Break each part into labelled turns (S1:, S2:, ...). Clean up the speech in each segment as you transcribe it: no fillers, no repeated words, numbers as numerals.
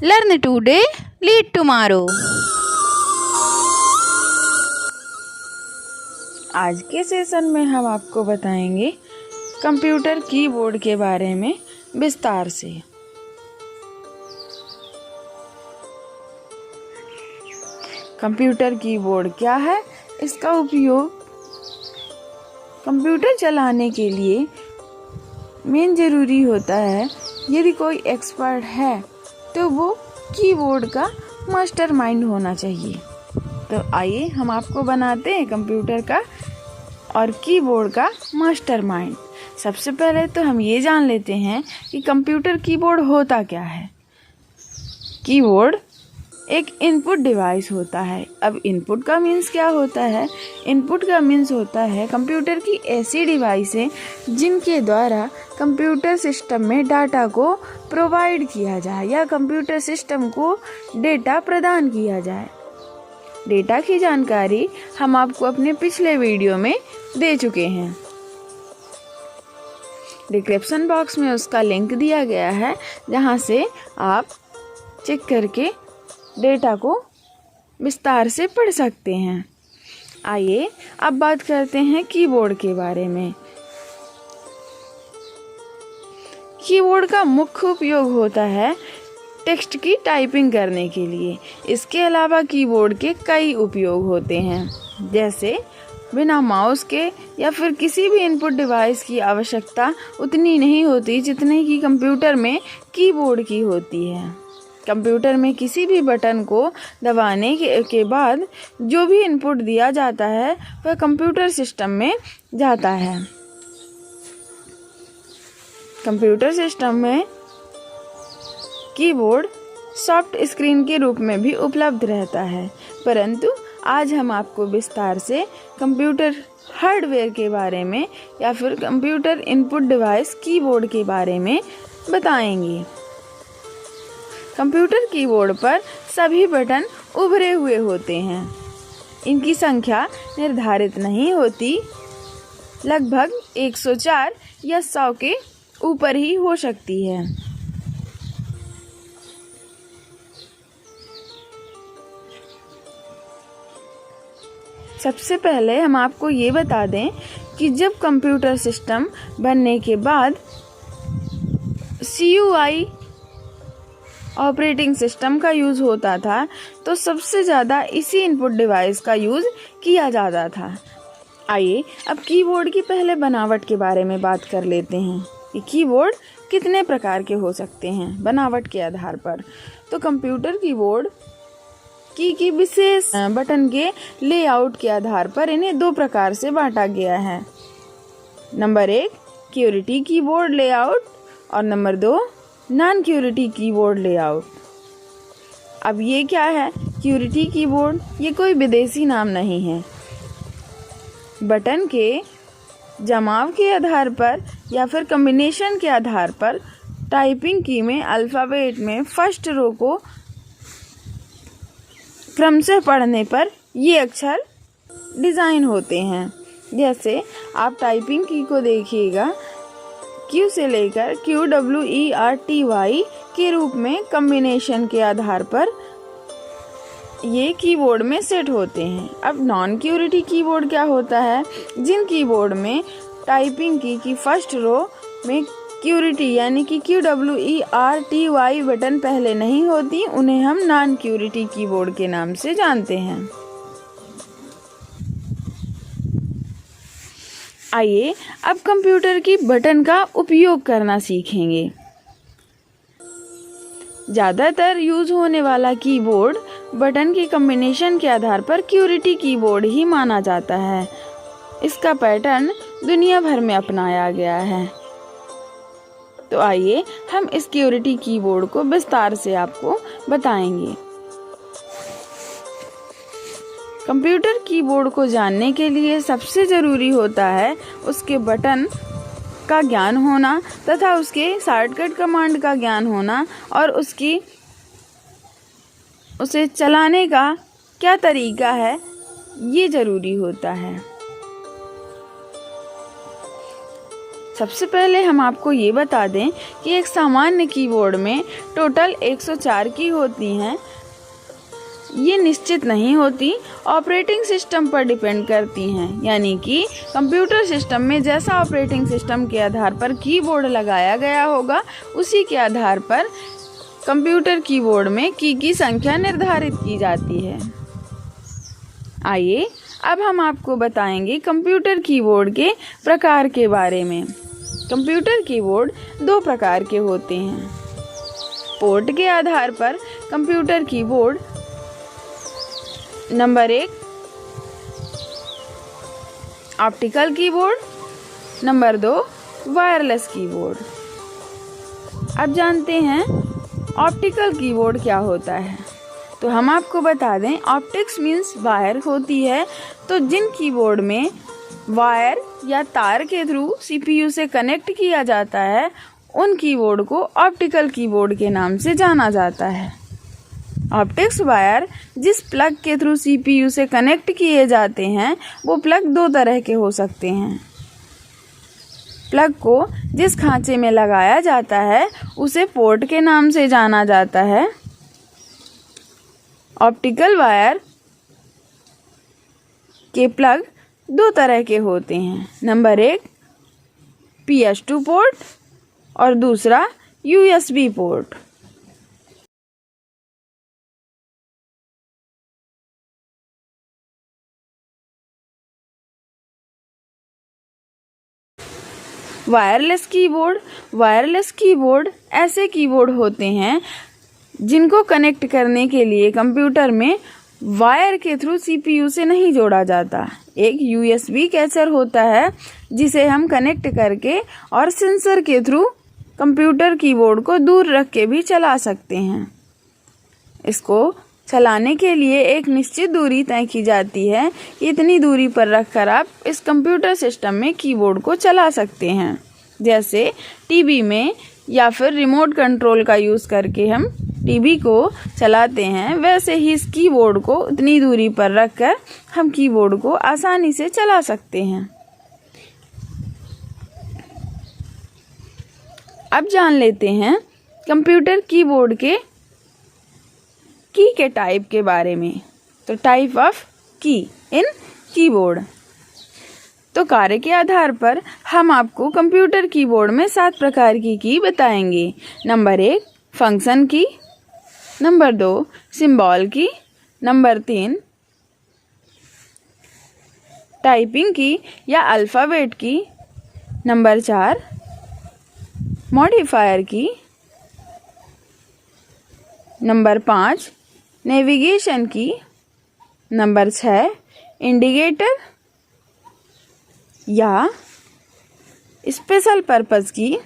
S1: Learn today, lead tomorrow.
S2: आज के session में हम आपको बताएंगे कंप्यूटर कीबोर्ड के बारे में विस्तार से। कंप्यूटर कीबोर्ड क्या है? इसका उपयोग कंप्यूटर चलाने के लिए मेन ज़रूरी होता है। यदि कोई एक्सपर्ट है तो वो कीबोर्ड का मास्टरमाइंड होना चाहिए। तो आइए हम आपको बनाते हैं कंप्यूटर का और कीबोर्ड का मास्टरमाइंड। सबसे पहले तो हम ये जान लेते हैं कि कंप्यूटर कीबोर्ड होता क्या है। कीबोर्ड एक इनपुट डिवाइस होता है। अब इनपुट का मीन्स क्या होता है? इनपुट का मीन्स होता है कंप्यूटर की ऐसी डिवाइसें जिनके द्वारा कंप्यूटर सिस्टम में डाटा को प्रोवाइड किया जाए या कंप्यूटर सिस्टम को डेटा प्रदान किया जाए। डेटा की जानकारी हम आपको अपने पिछले वीडियो में दे चुके हैं। डिस्क्रिप्शन बॉक्स में उसका लिंक दिया गया है, जहां से आप चेक करके डेटा को विस्तार से पढ़ सकते हैं। आइए अब बात करते हैं कीबोर्ड के बारे में। कीबोर्ड का मुख्य उपयोग होता है टेक्स्ट की टाइपिंग करने के लिए। इसके अलावा कीबोर्ड के कई उपयोग होते हैं, जैसे बिना माउस के या फिर किसी भी इनपुट डिवाइस की आवश्यकता उतनी नहीं होती जितनी कि कंप्यूटर में कीबोर्ड की होती है। कंप्यूटर में किसी भी बटन को दबाने के बाद जो भी इनपुट दिया जाता है वह कंप्यूटर सिस्टम में जाता है। कंप्यूटर सिस्टम में कीबोर्ड सॉफ्ट स्क्रीन के रूप में भी उपलब्ध रहता है, परंतु आज हम आपको विस्तार से कंप्यूटर हार्डवेयर के बारे में या फिर कंप्यूटर इनपुट डिवाइस कीबोर्ड के बारे में बताएंगे। कंप्यूटर कीबोर्ड पर सभी बटन उभरे हुए होते हैं। इनकी संख्या निर्धारित नहीं होती, लगभग 104 या 100 के ऊपर ही हो सकती है। सबसे पहले हम आपको ये बता दें कि जब कंप्यूटर सिस्टम बनने के बाद CUI ऑपरेटिंग सिस्टम का यूज़ होता था, तो सबसे ज़्यादा इसी इनपुट डिवाइस का यूज़ किया जाता था। आइए अब कीबोर्ड की पहले बनावट के बारे में बात कर लेते हैं कि कीबोर्ड कितने प्रकार के हो सकते हैं बनावट के आधार पर। तो कंप्यूटर कीबोर्ड की विशेष बटन के लेआउट के आधार पर इन्हें दो प्रकार से बांटा गया है। नंबर 1 क्यूरिटी कीबोर्ड लेआउट और number 2 non cruelty keyboard layout. अब ये क्या है? क्यूरिटी कीबोर्ड ये कोई विदेशी नाम नहीं है। बटन के जमाव के आधार पर या फिर कॉम्बिनेशन के आधार पर टाइपिंग की में अल्फ़ाबेट में फर्स्ट रो को क्रम से पढ़ने पर ये अक्षर डिज़ाइन होते हैं। जैसे आप टाइपिंग की को देखिएगा, Q से लेकर QWERTY के रूप में कॉम्बिनेशन के आधार पर ये कीबोर्ड में सेट होते हैं। अब नॉन क्यूरिटी कीबोर्ड क्या होता है? जिन कीबोर्ड में टाइपिंग की फर्स्ट रो में क्यूरिटी यानी कि QWERTY बटन पहले नहीं होती, उन्हें हम नॉन क्यूरिटी कीबोर्ड के नाम से जानते हैं। आइए अब कंप्यूटर की बटन का उपयोग करना सीखेंगे। ज़्यादातर यूज होने वाला कीबोर्ड बटन की कॉम्बिनेशन के आधार पर क्यूरिटी कीबोर्ड ही माना जाता है। इसका पैटर्न दुनिया भर में अपनाया गया है। तो आइए हम इस क्यूरिटी कीबोर्ड को विस्तार से आपको बताएंगे। कंप्यूटर कीबोर्ड को जानने के लिए सबसे ज़रूरी होता है उसके बटन का ज्ञान होना तथा उसके शॉर्टकट कमांड का ज्ञान होना और उसे चलाने का क्या तरीका है ये ज़रूरी होता है। सबसे पहले हम आपको ये बता दें कि एक सामान्य कीबोर्ड में टोटल 104 की होती हैं। ये निश्चित नहीं होती, ऑपरेटिंग सिस्टम पर डिपेंड करती हैं। यानी कि कंप्यूटर सिस्टम में जैसा ऑपरेटिंग सिस्टम के आधार पर कीबोर्ड लगाया गया होगा, उसी के आधार पर कंप्यूटर कीबोर्ड में की संख्या निर्धारित की जाती है। आइए अब हम आपको बताएंगे कंप्यूटर कीबोर्ड के प्रकार के बारे में। कंप्यूटर कीबोर्ड 2 प्रकार के होते हैं। पोर्ट के आधार पर computer keyboard number 1 optical keyboard, number 2 wireless keyboard. अब जानते हैं ऑप्टिकल कीबोर्ड क्या होता है। तो हम आपको बता दें, ऑप्टिक्स मीन्स वायर होती है। तो जिन कीबोर्ड में वायर या तार के थ्रू सीपीयू से कनेक्ट किया जाता है, उन कीबोर्ड को ऑप्टिकल कीबोर्ड के नाम से जाना जाता है। ऑप्टिक्स वायर जिस प्लग के थ्रू सीपीयू से कनेक्ट किए जाते हैं, वो प्लग 2 तरह के हो सकते हैं। प्लग को जिस खांचे में लगाया जाता है उसे पोर्ट के नाम से जाना जाता है। ऑप्टिकल वायर के प्लग 2 तरह के होते हैं। नंबर 1 PS2 पोर्ट और दूसरा USB पोर्ट। वायरलेस कीबोर्ड ऐसे कीबोर्ड होते हैं जिनको कनेक्ट करने के लिए कंप्यूटर में वायर के थ्रू सीपीयू से नहीं जोड़ा जाता। एक USB कैचर होता है जिसे हम कनेक्ट करके और सेंसर के थ्रू कंप्यूटर कीबोर्ड को दूर रख के भी चला सकते हैं। इसको चलाने के लिए एक निश्चित दूरी तय की जाती है। इतनी दूरी पर रखकर आप इस कंप्यूटर सिस्टम में कीबोर्ड को चला सकते हैं। जैसे टीवी में या फिर रिमोट कंट्रोल का यूज़ करके हम टीवी को चलाते हैं, वैसे ही इस कीबोर्ड को इतनी दूरी पर रखकर हम कीबोर्ड को आसानी से चला सकते हैं। अब जान लेते हैं कंप्यूटर कीबोर्ड के की टाइप के बारे में। तो टाइप ऑफ की इन कीबोर्ड। तो कार्य के आधार पर हम आपको कंप्यूटर कीबोर्ड में 7 प्रकार की बताएंगे। नंबर 1 फंक्शन की, नंबर 2 सिंबल की, नंबर 3 टाइपिंग की या अल्फ़ाबेट की, नंबर 4 मॉडिफायर की, नंबर 5 नेविगेशन की, नंबर 6 इंडिकेटर या स्पेशल पर्पस की,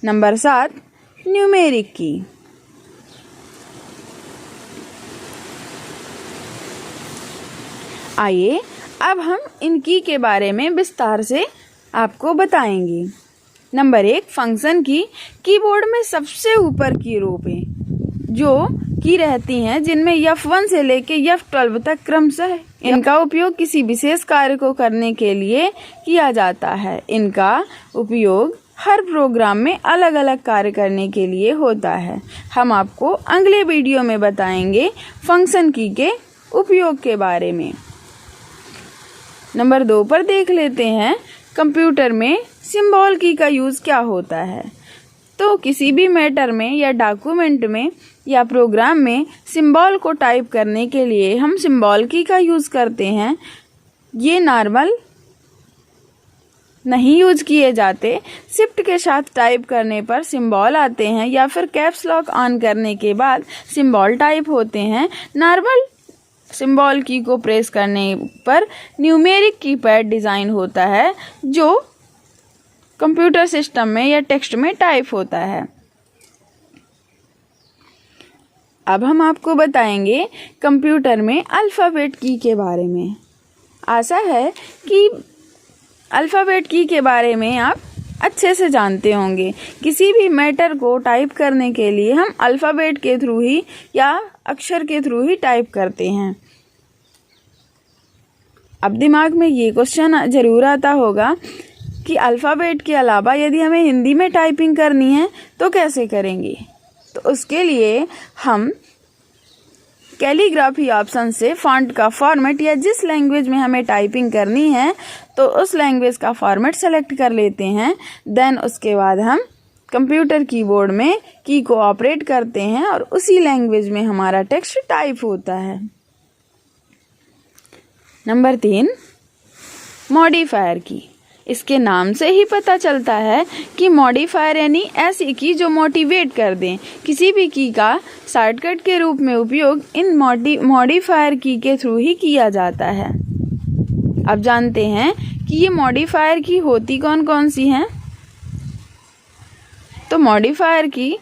S2: नंबर 7 न्यूमेरिक की। आइए अब हम इन की के बारे में विस्तार से आपको बताएंगे। नंबर 1 फंक्शन की। कीबोर्ड में सबसे ऊपर की रो पे जो की रहती हैं, जिनमें F1 से लेके F12 तक क्रमशः इनका उपयोग किसी विशेष कार्य को करने के लिए किया जाता है। इनका उपयोग हर प्रोग्राम में अलग अलग कार्य करने के लिए होता है। हम आपको अगले वीडियो में बताएंगे फंक्शन की के उपयोग के बारे में। नंबर 2 पर देख लेते हैं कंप्यूटर में सिंबल की का यूज़ क्या होता है। तो किसी भी मैटर में या डॉक्यूमेंट में या प्रोग्राम में सिंबल को टाइप करने के लिए हम सिंबल की का यूज़ करते हैं। ये नॉर्मल नहीं यूज किए जाते। शिफ्ट के साथ टाइप करने पर सिंबल आते हैं या फिर कैप्स लॉक ऑन करने के बाद सिंबल टाइप होते हैं। नॉर्मल सिंबल की को प्रेस करने पर न्यूमेरिक कीपैड डिज़ाइन होता है जो कंप्यूटर सिस्टम में या टेक्स्ट में टाइप होता है। अब हम आपको बताएंगे कंप्यूटर में अल्फ़ाबेट की के बारे में। आशा है कि अल्फ़ाबेट की के बारे में आप अच्छे से जानते होंगे। किसी भी मैटर को टाइप करने के लिए हम अल्फ़ाबेट के थ्रू ही या अक्षर के थ्रू ही टाइप करते हैं। अब दिमाग में ये क्वेश्चन ज़रूर आता होगा कि अल्फ़ाबेट के अलावा यदि हमें हिंदी में टाइपिंग करनी है तो कैसे करेंगे। तो उसके लिए हम कैलीग्राफी ऑप्शन से फॉन्ट का फॉर्मेट या जिस लैंग्वेज में हमें टाइपिंग करनी है तो उस लैंग्वेज का फॉर्मेट सेलेक्ट कर लेते हैं। देन उसके बाद हम कंप्यूटर कीबोर्ड में की को ऑपरेट करते हैं और उसी लैंग्वेज में हमारा टेक्स्ट टाइप होता है। नंबर 3, मॉडिफायर की। इसके नाम से ही पता चलता है कि मॉडिफायर यानी ऐसी की जो मोटिवेट कर दें। किसी भी की का शॉर्टकट के रूप में उपयोग इन मॉडिफायर की के थ्रू ही किया जाता है। अब जानते हैं कि ये मॉडिफायर की होती कौन कौन सी हैं। तो मॉडिफायर की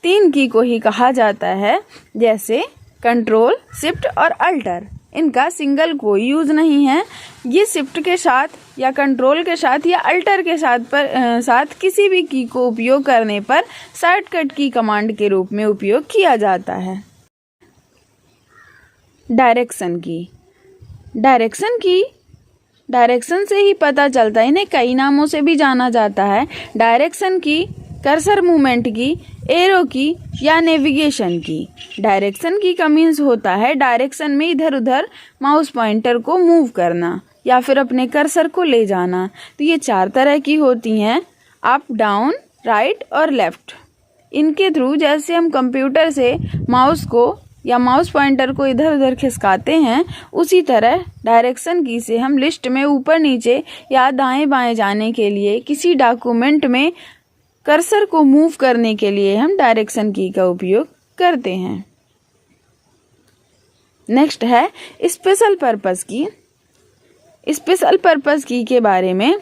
S2: 3 की को ही कहा जाता है, जैसे कंट्रोल, शिफ्ट और अल्टर। इनका सिंगल कोई यूज़ नहीं है। ये शिफ्ट के साथ या कंट्रोल के साथ या अल्टर के साथ किसी भी की को उपयोग करने पर शॉर्टकट की कमांड के रूप में उपयोग किया जाता है। डायरेक्शन की। डायरेक्शन से ही पता चलता है, इन्हें कई नामों से भी जाना जाता है। डायरेक्शन की, कर्सर मूवमेंट की, एरो की या नेविगेशन की। डायरेक्शन की का मीन्स होता है डायरेक्शन में इधर उधर माउस पॉइंटर को मूव करना या फिर अपने कर्सर को ले जाना। तो ये 4 तरह की होती हैं, अप, डाउन, राइट और लेफ्ट। इनके थ्रू जैसे हम कंप्यूटर से माउस को या माउस पॉइंटर को इधर उधर खिसकाते हैं, उसी तरह डायरेक्शन की से हम लिस्ट में ऊपर नीचे या दाएं बाएं जाने के लिए, किसी डॉक्यूमेंट में कर्सर को मूव करने के लिए हम डायरेक्शन की का उपयोग करते हैं। नेक्स्ट है स्पेशल पर्पस की। स्पेशल पर्पस की के बारे में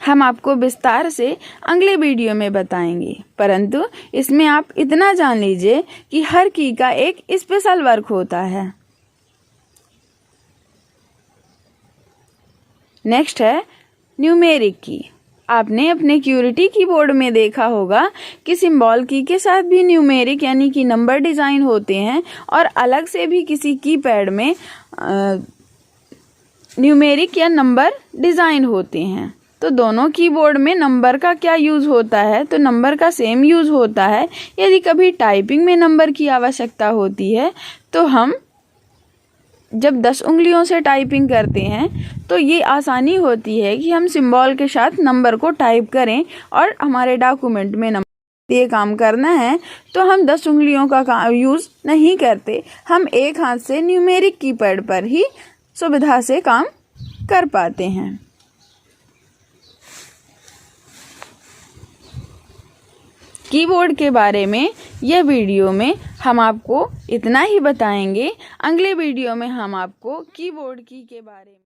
S2: हम आपको विस्तार से अगले वीडियो में बताएंगे, परंतु इसमें आप इतना जान लीजिए कि हर की का एक स्पेशल वर्क होता है। नेक्स्ट है न्यूमेरिक की। आपने अपने क्यूरिटी कीबोर्ड में देखा होगा कि सिंबल की के साथ भी न्यूमेरिक यानी कि नंबर डिज़ाइन होते हैं और अलग से भी किसी कीपैड में न्यूमेरिक या नंबर डिज़ाइन होते हैं। तो दोनों कीबोर्ड में नंबर का क्या यूज़ होता है, तो नंबर का सेम यूज़ होता है। यदि कभी टाइपिंग में नंबर की आवश्यकता होती है तो हम जब 10 उंगलियों से टाइपिंग करते हैं तो ये आसानी होती है कि हम सिंबल के साथ नंबर को टाइप करें और हमारे डॉक्यूमेंट में नंबर ये काम करना है तो हम 10 उंगलियों का यूज़ नहीं करते। हम एक हाथ से न्यूमेरिक कीपैड पर ही सुविधा से काम कर पाते हैं। कीबोर्ड के बारे में यह वीडियो में हम आपको इतना ही बताएंगे। अगले वीडियो में हम आपको कीबोर्ड की के बारे में